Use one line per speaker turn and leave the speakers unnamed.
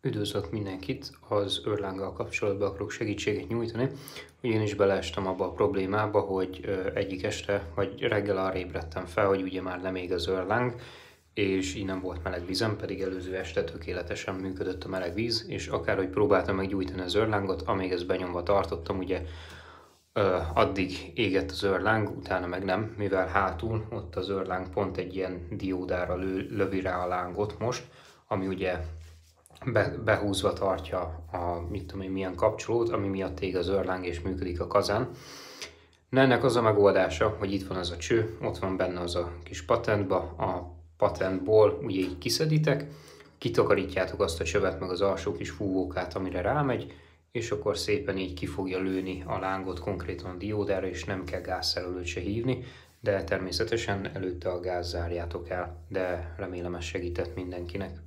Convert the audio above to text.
Üdvözlök mindenkit! Az őrlánggal kapcsolatban akarok segítséget nyújtani. Ugyanis beleestem abba a problémába, hogy egyik este vagy reggel arra ébredtem fel, hogy ugye már nem ég az őrláng, és így nem volt meleg vízem, pedig előző este tökéletesen működött a meleg víz, és akárhogy próbáltam meggyújtani az őrlángot, amíg ezt benyomva tartottam, ugye addig égett az őrláng, utána meg nem, mivel hátul ott az őrláng pont egy ilyen diódára lövi rá a lángot most, ami ugye behúzva tartja a mit tudom én milyen kapcsolót, ami miatt ég az őrláng és működik a kazán. Na, ennek az a megoldása, hogy itt van az a cső, ott van benne az a kis patentba, a patentból ugye így kiszeditek, kitakarítjátok azt a csövet meg az alsó kis fúvókát, amire rámegy, és akkor szépen így ki fogja lőni a lángot konkrétan a diódára, és nem kell gázszerelőt se hívni, de természetesen előtte a gázt zárjátok el, de remélem ez segített mindenkinek.